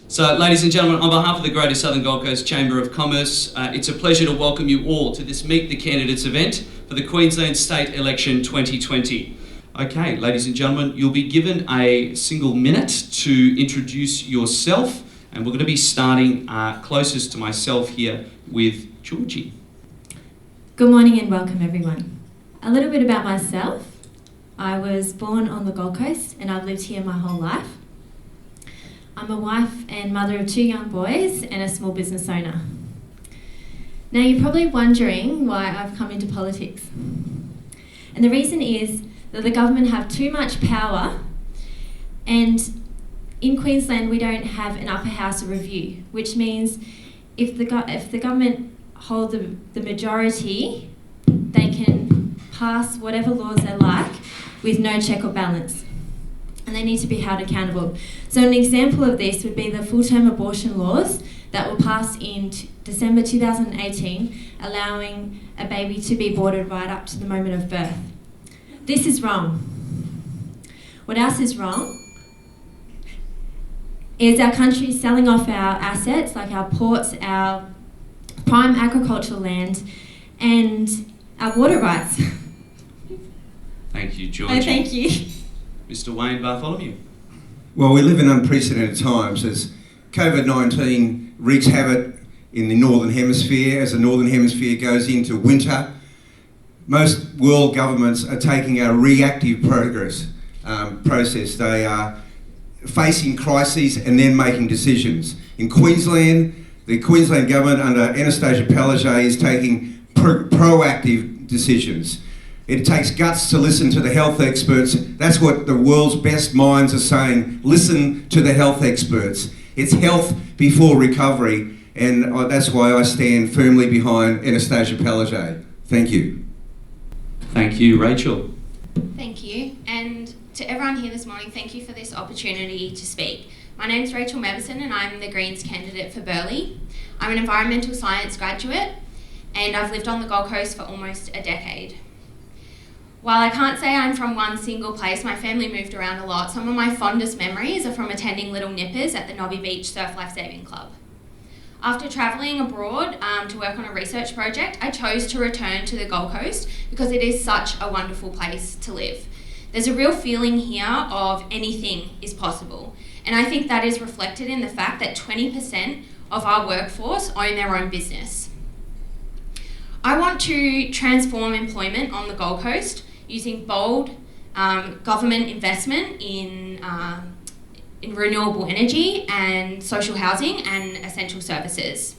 So, ladies and gentlemen, on behalf of the Greater Southern Gold Coast Chamber of Commerce, it's a pleasure to welcome you all to this Meet the Candidates event for the Queensland State Election 2020. Okay, ladies and gentlemen, you'll be given a single minute to introduce yourself, and we're going to be starting closest to myself here with Georgie. Good morning and welcome everyone. A little bit about myself. I was born on the Gold Coast and I've lived here my whole life. I'm a wife and mother of 2 young boys and a small business owner. Now you're probably wondering why I've come into politics. And the reason is that the government have too much power, and in Queensland we don't have an upper house of review, which means if the government hold the majority, they can pass whatever laws they like with no check or balance. And they need to be held accountable. So an example of this would be the full-term abortion laws that were passed in December 2018, allowing a baby to be aborted right up to the moment of birth. This is wrong. What else is wrong is our country selling off our assets, like our ports, our prime agricultural land, and our water rights. Thank you, Georgie. Oh, thank you. Mr. Wayne Bartholomew. Well, we live in unprecedented times as COVID-19 wreaks havoc in the Northern Hemisphere. As the Northern Hemisphere goes into winter, most world governments are taking a reactive process. They are facing crises and then making decisions. In Queensland, the Queensland government under Anastasia Palaszczuk is taking proactive decisions. It takes guts to listen to the health experts. That's what the world's best minds are saying. Listen to the health experts. It's health before recovery, and that's why I stand firmly behind Anastasia Palaszczuk. Thank you. Thank you, Rachel. Thank you, and to everyone here this morning, thank you for this opportunity to speak. My name's Rachel Madison and I'm the Greens candidate for Burleigh. I'm an environmental science graduate and I've lived on the Gold Coast for almost a decade. While I can't say I'm from one single place, my family moved around a lot. Some of my fondest memories are from attending Little Nippers at the Nobby Beach Surf Lifesaving Club. After travelling abroad to work on a research project, I chose to return to the Gold Coast because it is such a wonderful place to live. There's a real feeling here of anything is possible. And I think that is reflected in the fact that 20% of our workforce own their own business. I want to transform employment on the Gold Coast using bold government investment in renewable energy and social housing and essential services.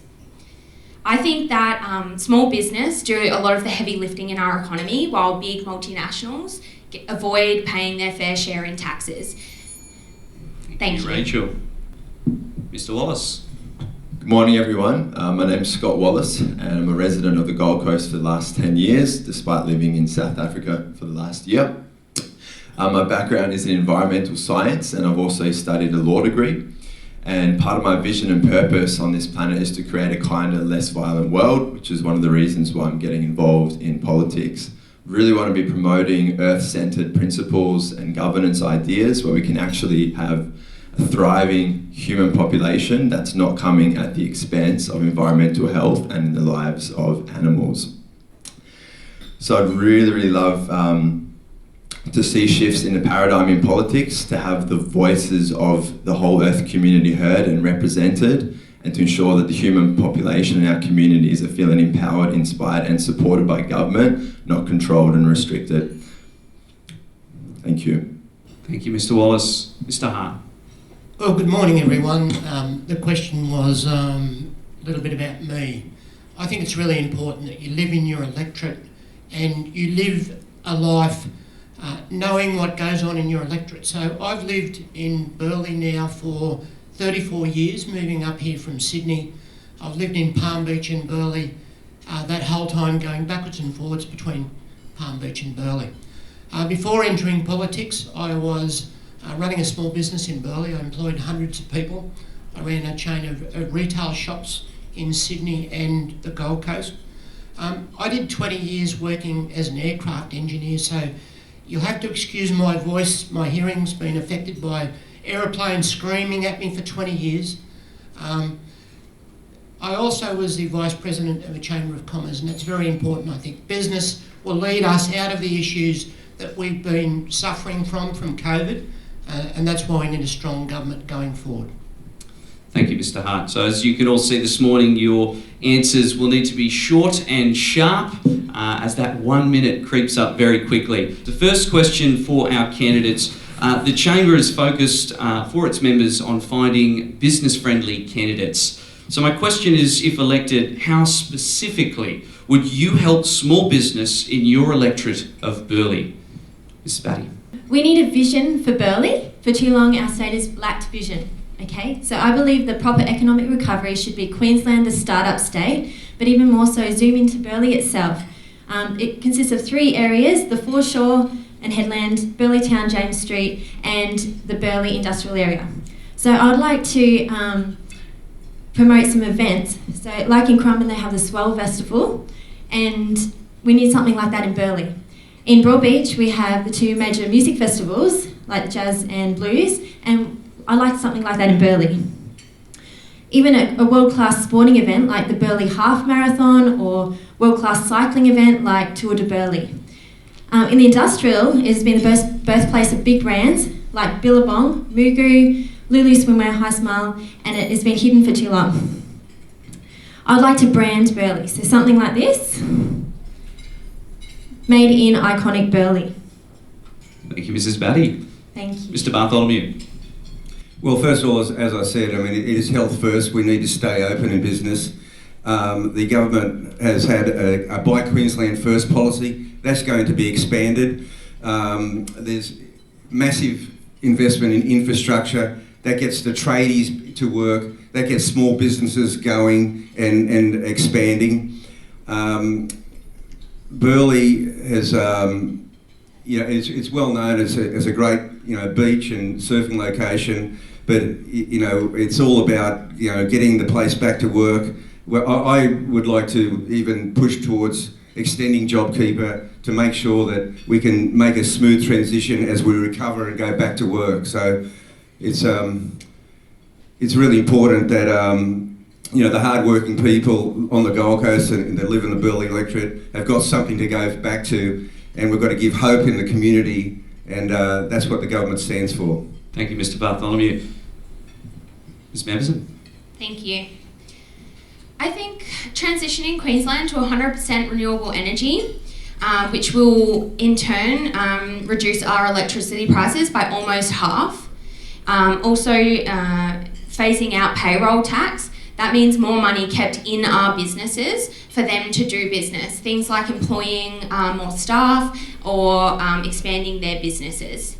I think that small business do a lot of the heavy lifting in our economy while big multinationals avoid paying their fair share in taxes. Thank you. Rachel. Mr. Wallace. Good morning everyone, my name's Scott Wallace and I'm a resident of the Gold Coast for the last 10 years despite living in South Africa for the last year. My background is in environmental science and I've also studied a law degree, and part of my vision and purpose on this planet is to create a kinder, less violent world, which is one of the reasons why I'm getting involved in politics. Really want to be promoting earth-centered principles and governance ideas where we can actually have a thriving human population that's not coming at the expense of environmental health and the lives of animals. So I'd really love to see shifts in the paradigm in politics, to have the voices of the whole Earth community heard and represented, and to ensure that the human population in our communities are feeling empowered, inspired and supported by government, not controlled and restricted. Thank you. Thank you, Mr. Wallace. Mr. Hart. Well, good morning everyone. The question was a little bit about me. I think it's really important that you live in your electorate and you live a life knowing what goes on in your electorate. So I've lived in Burleigh now for 34 years, moving up here from Sydney. I've lived in Palm Beach and Burleigh that whole time, going backwards and forwards between Palm Beach and Burleigh. Before entering politics, I was running a small business in Burleigh. I employed hundreds of people. I ran a chain of retail shops in Sydney and the Gold Coast. I did 20 years working as an aircraft engineer, so you'll have to excuse my voice. My hearing's been affected by aeroplanes screaming at me for 20 years. I also was the Vice President of the Chamber of Commerce, and that's very important, I think. Business will lead us out of the issues that we've been suffering from COVID, and that's why we need a strong government going forward. Thank you, Mr. Hart. So as you can all see this morning, your answers will need to be short and sharp as that 1 minute creeps up very quickly. The first question for our candidates, the Chamber is focused for its members on finding business-friendly candidates. So my question is, if elected, how specifically would you help small business in your electorate of Burleigh? Ms. Batty. We need a vision for Burleigh. For too long, our state has lacked vision. Okay, so I believe the proper economic recovery should be Queensland, the startup state, but even more so, zoom into Burleigh itself. It consists of 3 areas: the foreshore and headland, Burleigh Town, James Street, and the Burleigh industrial area. So I'd like to promote some events. So like in Crumben, they have the Swell Festival, and we need something like that in Burleigh. In Broadbeach, we have the 2 major music festivals, like jazz and blues, and I like something like that in Burleigh. Even a world-class sporting event like the Burleigh Half Marathon, or world-class cycling event like Tour de Burleigh. In the industrial, it has been the birthplace of big brands like Billabong, Mugu, Lulu Swimwear, High Smile, and it has been hidden for too long. I'd like to brand Burleigh, so something like this, made in iconic Burleigh. Thank you, Mrs. Batty. Thank you. Mr. Bartholomew. Well, first of all, as I said, I mean, it is health first. We need to stay open in business. The government has had a Buy Queensland First policy. That's going to be expanded. There's massive investment in infrastructure. That gets the tradies to work. That gets small businesses going and expanding. Burleigh has, it's well known as a great, beach and surfing location. But it's all about getting the place back to work. Well, I would like to even push towards extending JobKeeper to make sure that we can make a smooth transition as we recover and go back to work. So it's really important that the hard-working people on the Gold Coast and that live in the Burleigh electorate have got something to go back to, and we've got to give hope in the community, and that's what the government stands for. Thank you, Mr. Bartholomew. Ms. Madison. Thank you. I think transitioning Queensland to 100% renewable energy, which will in turn reduce our electricity prices by almost half. Also phasing out payroll tax. That means more money kept in our businesses for them to do business. Things like employing more staff or expanding their businesses.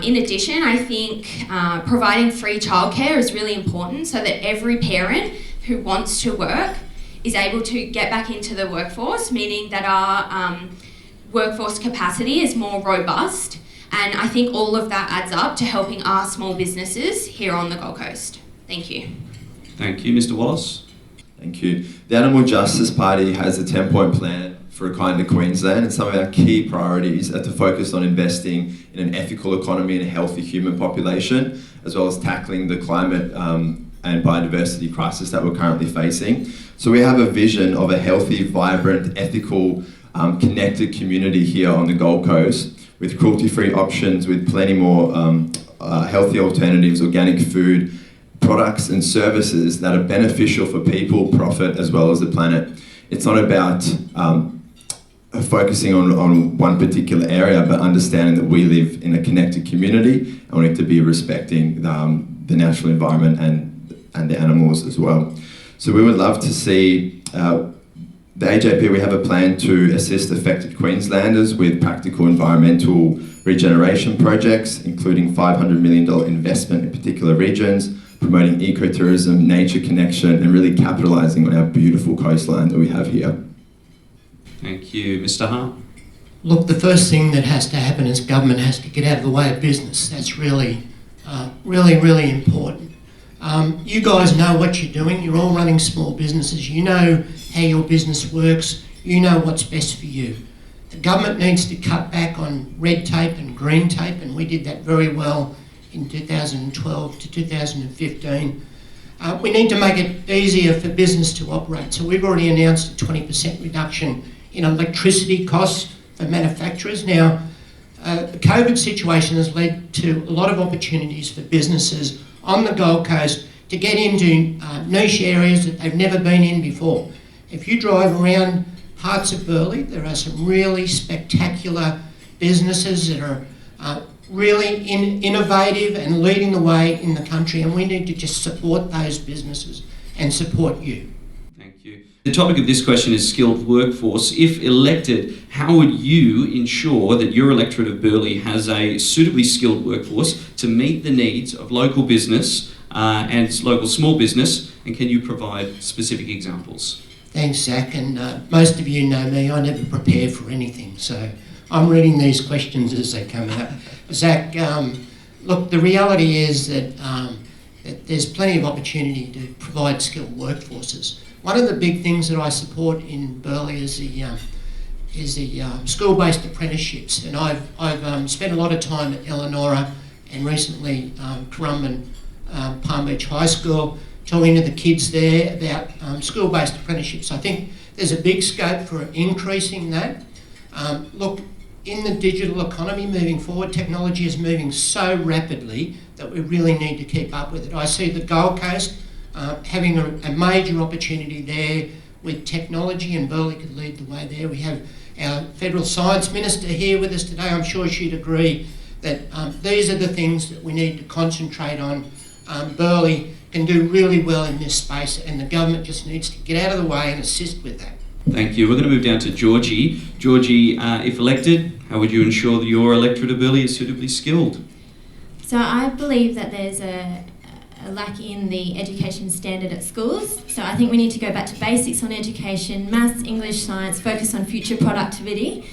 In addition, I think providing free childcare is really important so that every parent who wants to work is able to get back into the workforce, meaning that our workforce capacity is more robust. And I think all of that adds up to helping our small businesses here on the Gold Coast. Thank you. Thank you, Mr. Wallace. Thank you. The Animal Justice Party has a 10-point plan for a kinder Queensland, and some of our key priorities are to focus on investing in an ethical economy and a healthy human population, as well as tackling the climate and biodiversity crisis that we're currently facing. So we have a vision of a healthy, vibrant, ethical, connected community here on the Gold Coast, with cruelty-free options, with plenty more healthy alternatives, organic food, products and services that are beneficial for people, profit, as well as the planet. It's not about focusing on one particular area, but understanding that we live in a connected community and we need to be respecting the natural environment and the animals as well. So we would love to see the AJP. We have a plan to assist affected Queenslanders with practical environmental regeneration projects, including $500 million investment in particular regions, promoting ecotourism, nature connection, and really capitalising on our beautiful coastline that we have here. Thank you. Mr. Hart. Look, the first thing that has to happen is government has to get out of the way of business. That's really important. You guys know what you're doing. You're all running small businesses. You know how your business works. You know what's best for you. The government needs to cut back on red tape and green tape, and we did that very well in 2012 to 2015. We need to make it easier for business to operate. So we've already announced a 20% reduction in electricity costs for manufacturers. Now, the COVID situation has led to a lot of opportunities for businesses on the Gold Coast to get into niche areas that they've never been in before. If you drive around parts of Burleigh, there are some really spectacular businesses that are really innovative and leading the way in the country, and we need to just support those businesses and support you. Thank you. The topic of this question is skilled workforce. If elected, how would you ensure that your electorate of Burleigh has a suitably skilled workforce to meet the needs of local business and local small business, and can you provide specific examples? Thanks, Zac, and most of you know me, I never prepare for anything, so I'm reading these questions as they come out. Zac, look, the reality is that there's plenty of opportunity to provide skilled workforces. One of the big things that I support in Burleigh is the school-based apprenticeships, and I've spent a lot of time at Eleanor and recently Currumbin Palm Beach High School, talking to the kids there about school-based apprenticeships. I think there's a big scope for increasing that. Look, in the digital economy moving forward, technology is moving so rapidly that we really need to keep up with it. I see the Gold Coast having a major opportunity there with technology, and Burleigh could lead the way there. We have our Federal Science Minister here with us today. I'm sure she'd agree that these are the things that we need to concentrate on. Burleigh can do really well in this space, and the government just needs to get out of the way and assist with that. Thank you. We're going to move down to Georgie. Georgie, if elected, how would you ensure that your electorate of Burleigh is suitably skilled? So I believe that there's a lack in the education standard at schools. So I think we need to go back to basics on education, maths, English, science, focus on future productivity,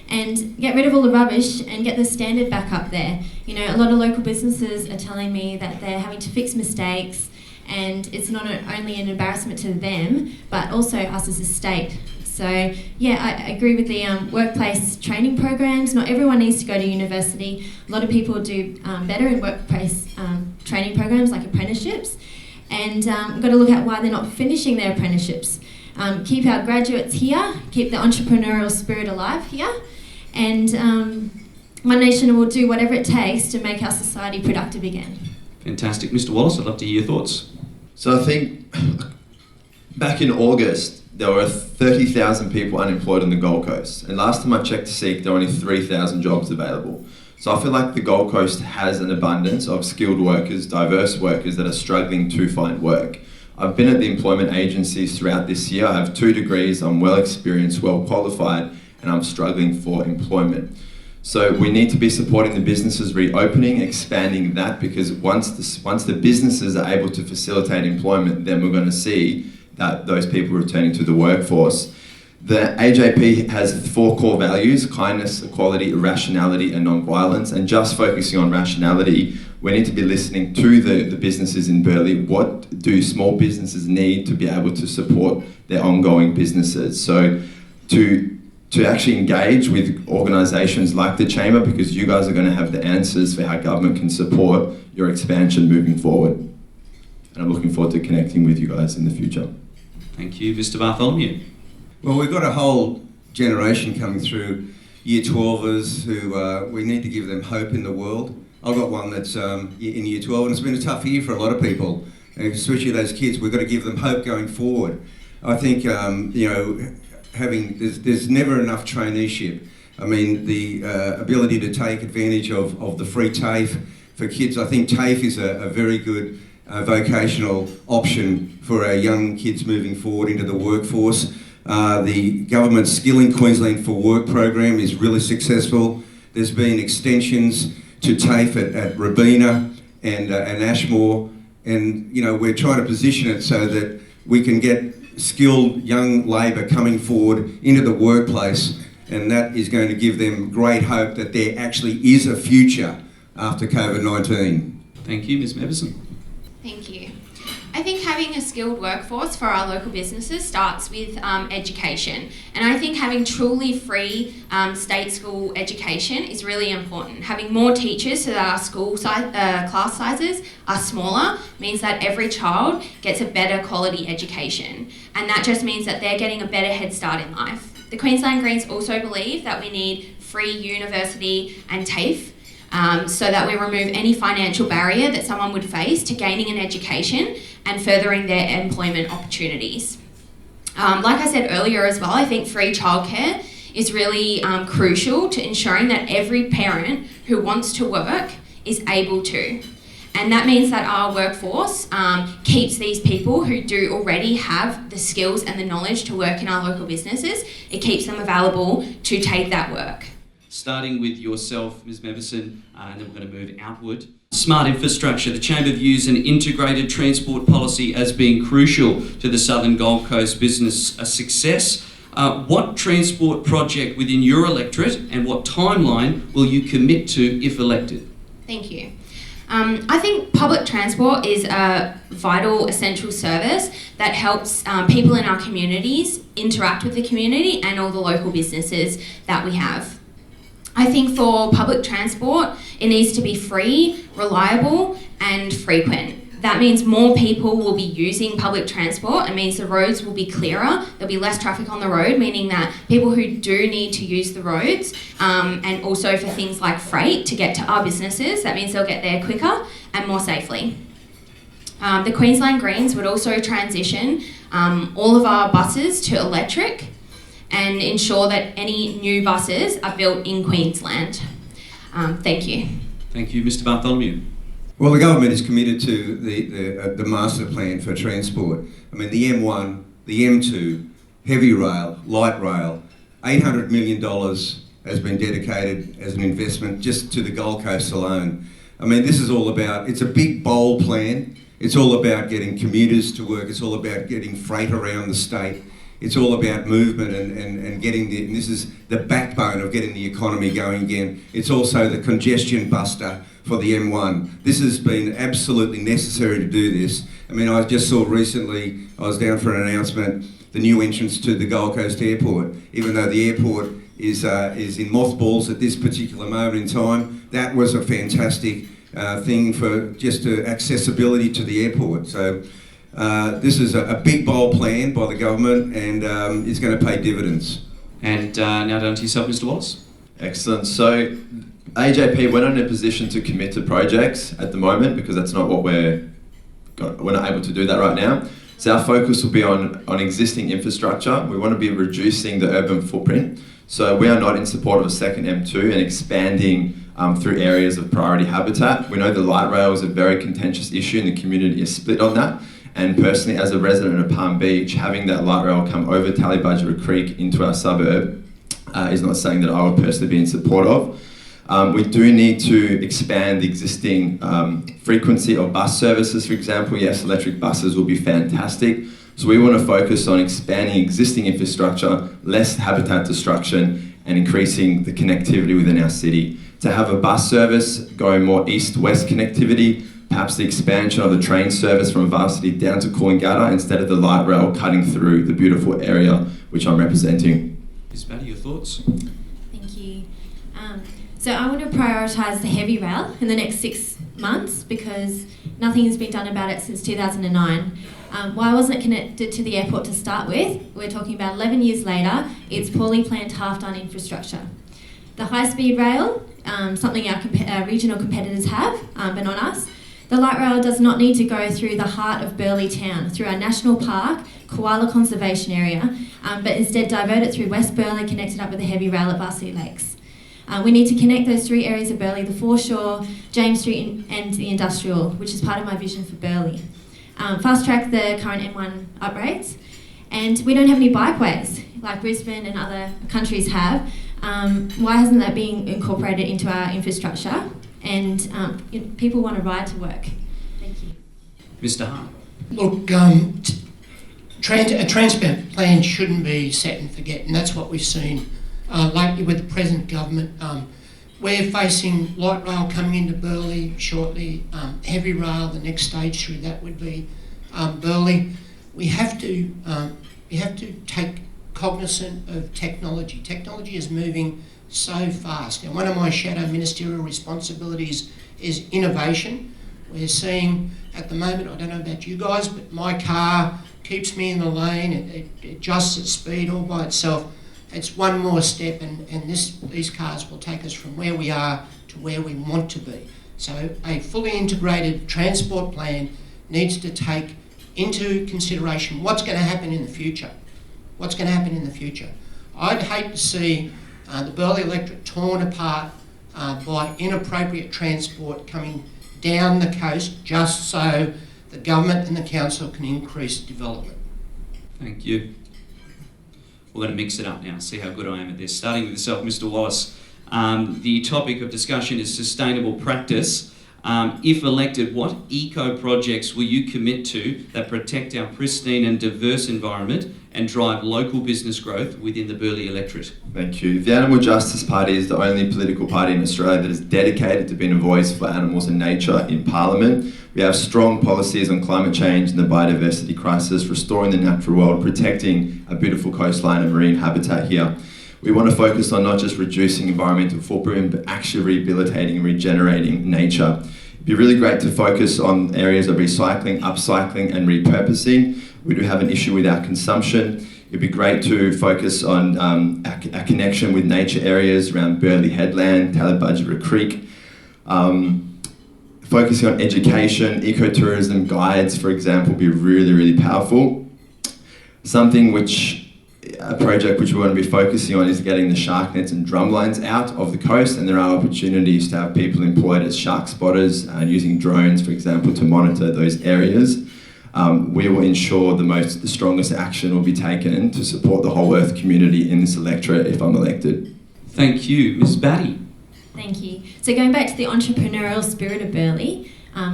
and get rid of all the rubbish and get the standard back up there. You know, a lot of local businesses are telling me that they're having to fix mistakes, and it's not only an embarrassment to them, but also us as a state. So yeah, I agree with the workplace training programs. Not everyone needs to go to university. A lot of people do better in workplace training programs like apprenticeships, and we've got to look at why they're not finishing their apprenticeships. Keep our graduates here, keep the entrepreneurial spirit alive here, and One Nation will do whatever it takes to make our society productive again. Fantastic. Mr. Wallace, I'd love to hear your thoughts. So I think back in August, there were 30,000 people unemployed on the Gold Coast. And last time I checked to see, there were only 3,000 jobs available. So I feel like the Gold Coast has an abundance of skilled workers, diverse workers that are struggling to find work. I've been at the employment agencies throughout this year. I have 2 degrees, I'm well experienced, well qualified, and I'm struggling for employment. So we need to be supporting the businesses reopening, expanding that, because once the businesses are able to facilitate employment, then we're going to see that those people returning to the workforce. The AJP has 4 core values: kindness, equality, rationality, and non-violence. And just focusing on rationality, we need to be listening to the businesses in Burleigh. What do small businesses need to be able to support their ongoing businesses? So to actually engage with organisations like the Chamber, because you guys are going to have the answers for how government can support your expansion moving forward. And I'm looking forward to connecting with you guys in the future. Thank you. Mr. Bartholomew. Well, we've got a whole generation coming through, Year 12ers, who we need to give them hope in the world. I've got one that's in Year 12, and it's been a tough year for a lot of people, and especially those kids. We've got to give them hope going forward. I think, there's never enough traineeship. I mean, the ability to take advantage of the free TAFE for kids. I think TAFE is a very good vocational option for our young kids moving forward into the workforce. The government Skilling Queensland for Work program is really successful. There's been extensions to TAFE at Robina and Ashmore, and we're trying to position it so that we can get skilled young labour coming forward into the workplace, and that is going to give them great hope that there actually is a future after COVID-19. Thank you. Ms. Madison. Thank you. I think having a skilled workforce for our local businesses starts with education. And I think having truly free state school education is really important. Having more teachers so that our class sizes are smaller means that every child gets a better quality education. And that just means that they're getting a better head start in life. The Queensland Greens also believe that we need free university and TAFE so that we remove any financial barrier that someone would face to gaining an education and furthering their employment opportunities. Like I said earlier as well, I think free childcare is really crucial to ensuring that every parent who wants to work is able to. And that means that our workforce keeps these people who do already have the skills and the knowledge to work in our local businesses, it keeps them available to take that work. Starting with yourself, Ms. Madison, and then we're going to move outward. Smart infrastructure. The Chamber views an integrated transport policy as being crucial to the Southern Gold Coast business success. What transport project within your electorate and what timeline will you commit to if elected? Thank you. I think public transport is a vital, essential service that helps people in our communities interact with the community and all the local businesses that we have. I think for public transport, it needs to be free, reliable, and frequent. That means more people will be using public transport. It means the roads will be clearer. There'll be less traffic on the road, meaning that people who do need to use the roads, and also for things like freight to get to our businesses, that means they'll get there quicker and more safely. The Queensland Greens would also transition all of our buses to electric and ensure that any new buses are built in Queensland. Thank you. Thank you, Mr. Bartholomew. Well, the government is committed to the master plan for transport. I mean, the M1, the M2, heavy rail, light rail, $800 million has been dedicated as an investment just to the Gold Coast alone. I mean, this is all about, it's a big, bold plan. It's all about getting commuters to work. It's all about getting freight around the state. It's all about movement and getting and this is the backbone of getting the economy going again. It's also the congestion buster for the M1. This has been absolutely necessary to do this. I mean, I just saw recently, I was down for an announcement, the new entrance to the Gold Coast Airport. Even though the airport is in mothballs at this particular moment in time, that was a fantastic thing for just accessibility to the airport. So this is a big, bold plan by the government and it's going to pay dividends. And now down to yourself, Mr. Wallace. Excellent. So AJP, we're not in a position to commit to projects at the moment because that's not what we're not able to do that right now. So our focus will be on existing infrastructure. We want to be reducing the urban footprint. So we are not in support of a second M2 and expanding through areas of priority habitat. We know the light rail is a very contentious issue and the community is split on that. And personally, as a resident of Palm Beach, having that light rail come over Tallybudgera Creek into our suburb is not something that I would personally be in support of. We do need to expand the existing frequency of bus services, for example. Yes, electric buses will be fantastic. So we want to focus on expanding existing infrastructure, less habitat destruction, and increasing the connectivity within our city. To have a bus service going more east-west connectivity, perhaps the expansion of the train service from Varsity down to Coolangatta instead of the light rail cutting through the beautiful area which I'm representing. Ms. Maddie, your thoughts? Thank you. So I want to prioritise the heavy rail in the next 6 months because nothing has been done about it since 2009. Why wasn't it connected to the airport to start with? We're talking about 11 years later, it's poorly planned, half-done infrastructure. The high-speed rail, something our regional competitors have, but not us. The light rail does not need to go through the heart of Burleigh town, through our national park, Koala Conservation Area, but instead divert it through West Burleigh, connected up with the heavy rail at Varsity Lakes. We need to connect those 3 areas of Burleigh, the foreshore, James Street and the industrial, which is part of my vision for Burleigh. Fast track the current M1 upgrades, and we don't have any bikeways like Brisbane and other countries have. Why hasn't that been incorporated into our infrastructure? And people want to ride to work. Thank you. Mr. Hart. Look, a transport plan shouldn't be set and forget, and that's what we've seen lately with the present government. We're facing light rail coming into Burleigh shortly, heavy rail, the next stage through that would be Burleigh, we have to take cognizant of technology. Technology is moving so fast, and one of my shadow ministerial responsibilities is innovation. We're seeing at the moment, I don't know about you guys, but my car keeps me in the lane, it adjusts its speed all by itself. It's one more step, and these cars will take us from where we are to where we want to be. So a fully integrated transport plan needs to take into consideration what's going to happen in the future. What's going to happen in the future? I'd hate to see the Burleigh electorate torn apart by inappropriate transport coming down the coast just so the government and the council can increase development. Thank you. We're going to mix it up now, see how good I am at this. Starting with yourself, Mr. Wallace. The topic of discussion is sustainable practice. If elected, what eco-projects will you commit to that protect our pristine and diverse environment and drive local business growth within the Burleigh electorate? Thank you. The Animal Justice Party is the only political party in Australia that is dedicated to being a voice for animals and nature in Parliament. We have strong policies on climate change and the biodiversity crisis, restoring the natural world, protecting a beautiful coastline and marine habitat here. We want to focus on not just reducing environmental footprint, but actually rehabilitating and regenerating nature. It'd be really great to focus on areas of recycling, upcycling and repurposing. We do have an issue with our consumption. It'd be great to focus on a connection with nature areas around Burleigh Headland, Tallebudgera Creek. Focusing on education, ecotourism guides, for example, would be really, really powerful. A project which we want to be focusing on is getting the shark nets and drum lines out of the coast, and there are opportunities to have people employed as shark spotters and using drones, for example, to monitor those areas. We will ensure the strongest action will be taken to support the whole Earth community in this electorate if I'm elected. Thank you. Ms. Batty. Thank you. So going back to the entrepreneurial spirit of Burleigh,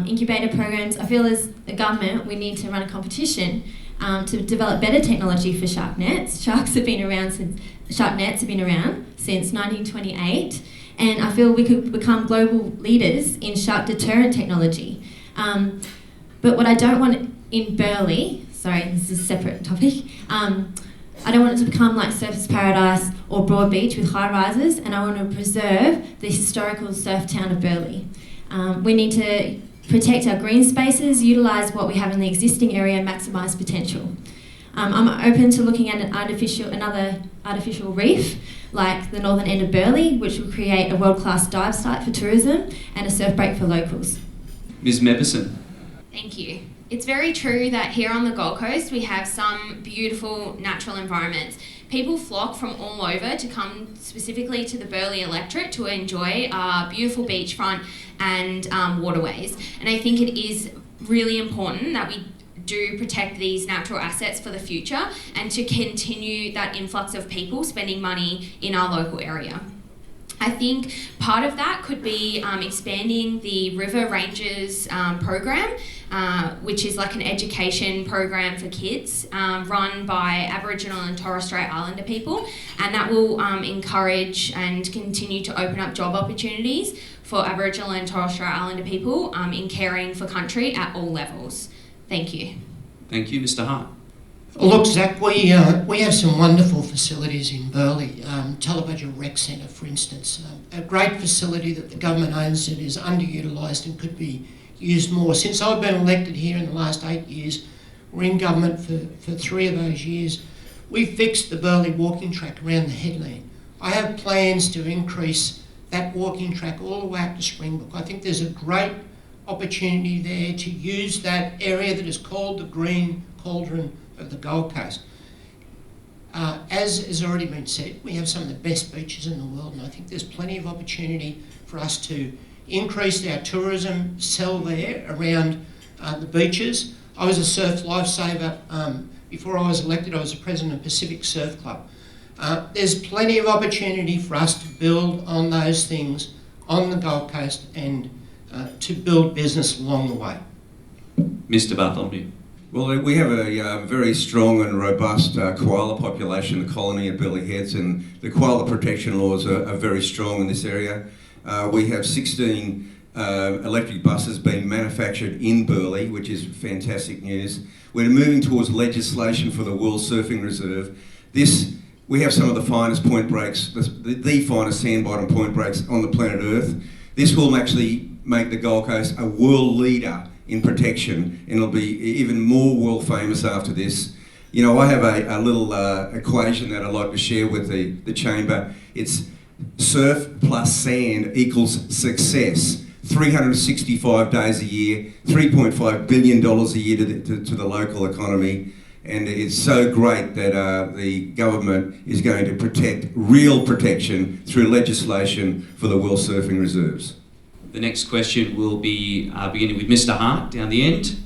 incubator programs, I feel as a government we need to run a competition to develop better technology for shark nets. Shark nets have been around since 1928, and I feel we could become global leaders in shark deterrent technology. But what I don't want in Burleigh, sorry, this is a separate topic, I don't want it to become like Surfers Paradise or Broadbeach with high rises, and I want to preserve the historical surf town of Burleigh. We need to protect our green spaces, utilise what we have in the existing area and maximise potential. I'm open to looking at another artificial reef like the northern end of Burleigh, which will create a world-class dive site for tourism and a surf break for locals. Ms. Madison. Thank you. It's very true that here on the Gold Coast we have some beautiful natural environments. People flock from all over to come specifically to the Burleigh electorate to enjoy our beautiful beachfront and waterways. And I think it is really important that we do protect these natural assets for the future and to continue that influx of people spending money in our local area. I think part of that could be expanding the River Rangers program, which is like an education program for kids run by Aboriginal and Torres Strait Islander people, and that will encourage and continue to open up job opportunities for Aboriginal and Torres Strait Islander people in caring for country at all levels. Thank you. Thank you, Mr. Hart. Look, Zac, we have some wonderful facilities in Burleigh. Tallebudgera Rec Centre, for instance, a great facility that the government owns that is underutilised and could be used more. Since I've been elected here in the last 8 years, we're in government for 3 of those years, we fixed the Burleigh walking track around the headland. I have plans to increase that walking track all the way up to Springbrook. I think there's a great opportunity there to use that area that is called the Green Cauldron of the Gold Coast. As has already been said, we have some of the best beaches in the world, and I think there's plenty of opportunity for us to increase our tourism sell there around the beaches. I was a surf lifesaver. Before I was elected, I was the president of Pacific Surf Club. There's plenty of opportunity for us to build on those things on the Gold Coast and to build business along the way. Mr. Bartholomew. Well, we have a very strong and robust koala population, the colony at Burleigh Heads, and the koala protection laws are very strong in this area. We have 16 electric buses being manufactured in Burleigh, which is fantastic news. We're moving towards legislation for the World Surfing Reserve. We have some of the finest point breaks, the finest sand bottom point breaks on the planet Earth. This will actually make the Gold Coast a world leader in protection, and it'll be even more world famous after this. You know, I have a little equation that I'd like to share with the Chamber. It's surf plus sand equals success. 365 days a year, $3.5 billion a year to the local economy. And it's so great that the government is going to protect real protection through legislation for the World Surfing Reserves. The next question will be beginning with Mr. Hart down the end.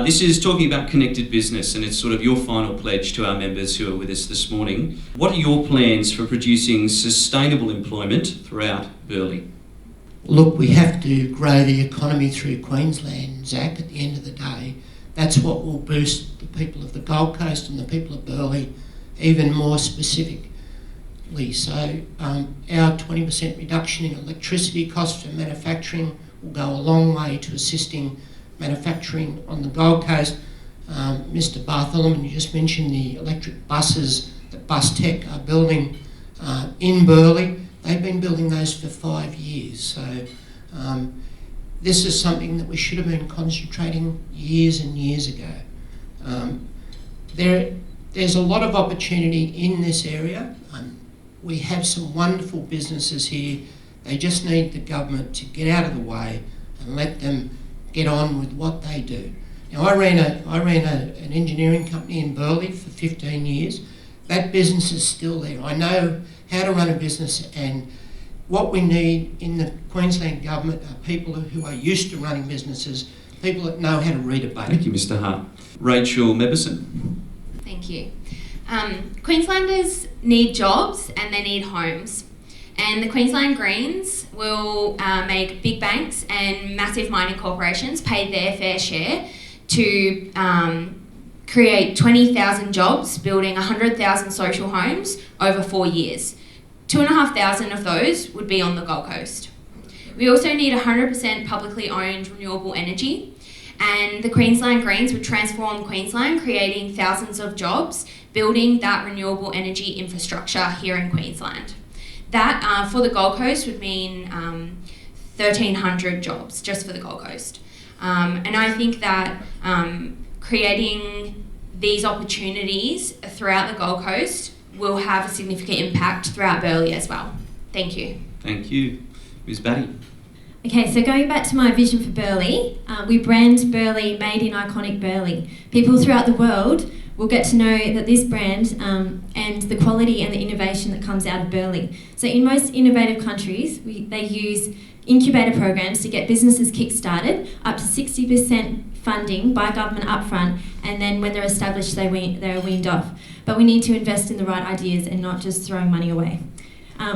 This is talking about connected business, and it's sort of your final pledge to our members who are with us this morning. What are your plans for producing sustainable employment throughout Burleigh? Look, we have to grow the economy through Queensland, Zac, at the end of the day. That's what will boost the people of the Gold Coast and the people of Burleigh even more specifically. So our 20% reduction in electricity costs for manufacturing will go a long way to assisting manufacturing on the Gold Coast. Mr. Bartholomew, you just mentioned the electric buses that Bus Tech are building in Burleigh. They've been building those for 5 years. So this is something that we should have been concentrating years and years ago. There's a lot of opportunity in this area. We have some wonderful businesses here. They just need the government to get out of the way and let them get on with what they do. Now, I ran an engineering company in Burleigh for 15 years. That business is still there. I know how to run a business, and what we need in the Queensland government are people who are used to running businesses, people that know how to read a budget. Thank you, Mr. Hart. Rachel Madison. Thank you. Queenslanders need jobs and they need homes. And the Queensland Greens will make big banks and massive mining corporations pay their fair share to create 20,000 jobs, building 100,000 social homes over 4 years. 2,500 of those would be on the Gold Coast. We also need 100% publicly owned renewable energy, and the Queensland Greens would transform Queensland, creating thousands of jobs, building that renewable energy infrastructure here in Queensland. That, for the Gold Coast, would mean 1,300 jobs just for the Gold Coast. And I think that creating these opportunities throughout the Gold Coast will have a significant impact throughout Burleigh as well. Thank you. Thank you. Ms. Batty. Okay, so going back to my vision for Burleigh, we brand Burleigh Made in Iconic Burleigh. People throughout the world will get to know that this brand and the quality and the innovation that comes out of Burleigh. So in most innovative countries, they use incubator programs to get businesses kick-started, up to 60% funding by government upfront, and then when they're established, they're weaned off. But we need to invest in the right ideas and not just throwing money away.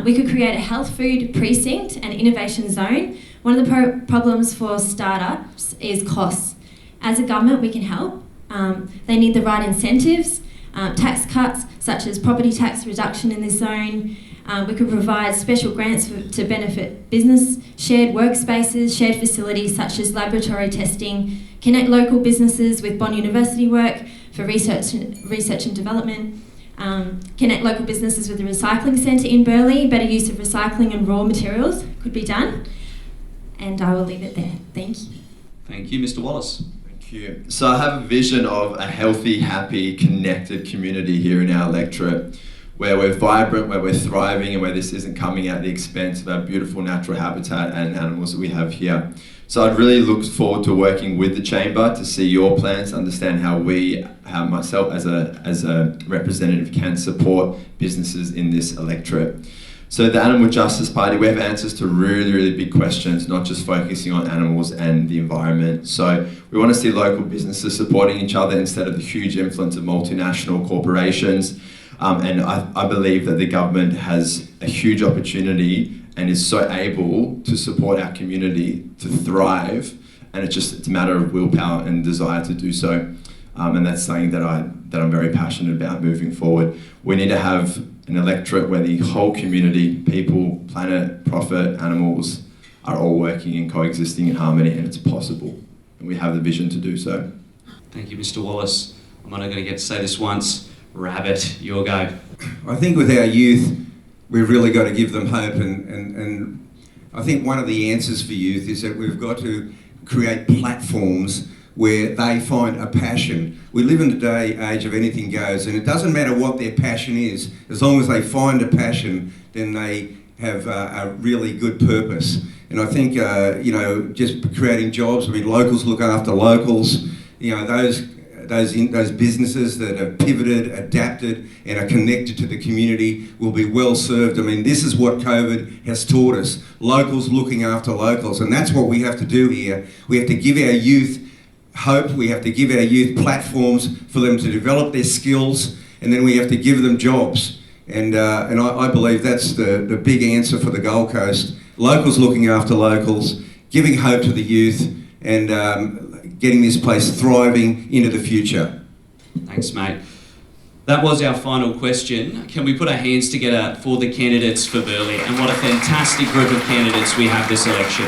We could create a health food precinct and innovation zone. One of the problems for startups is costs. As a government, we can help. They need the right incentives, tax cuts such as property tax reduction in this zone. We could provide special grants to benefit business, shared workspaces, shared facilities such as laboratory testing, connect local businesses with Bond University work for research and development, connect local businesses with the recycling centre in Burleigh. Better use of recycling and raw materials could be done. And I will leave it there. Thank you. Thank you, Mr. Wallace. Thank you. So I have a vision of a healthy, happy, connected community here in our electorate, where we're vibrant, where we're thriving, and where this isn't coming at the expense of our beautiful natural habitat and animals that we have here. So I'd really look forward to working with the Chamber to see your plans, understand how myself as a representative can support businesses in this electorate. So the Animal Justice Party, we have answers to really, really big questions, not just focusing on animals and the environment. So we want to see local businesses supporting each other instead of the huge influence of multinational corporations. And I believe that the government has a huge opportunity and is so able to support our community to thrive, and it's a matter of willpower and desire to do so. And that's something that I'm very passionate about moving forward. We need to have an electorate where the whole community, people, planet, profit, animals, are all working and coexisting in harmony, and it's possible. And we have the vision to do so. Thank you, Mr. Wallace. I'm only going to get to say this once. Rabbit, your go. I think with our youth, we've really got to give them hope, and I think one of the answers for youth is that we've got to create platforms where they find a passion. We live in the day age of anything goes, and it doesn't matter what their passion is, as long as they find a passion, then they have a really good purpose. And I think, just creating jobs, I mean, locals look after locals, those businesses that have pivoted, adapted, and are connected to the community will be well served. I mean, this is what COVID has taught us. Locals looking after locals, and that's what we have to do here. We have to give our youth hope. We have to give our youth platforms for them to develop their skills, and then we have to give them jobs. And I believe that's the big answer for the Gold Coast. Locals looking after locals, giving hope to the youth, and getting this place thriving into the future. Thanks, mate. That was our final question. Can we put our hands together for the candidates for Burleigh? And what a fantastic group of candidates we have this election.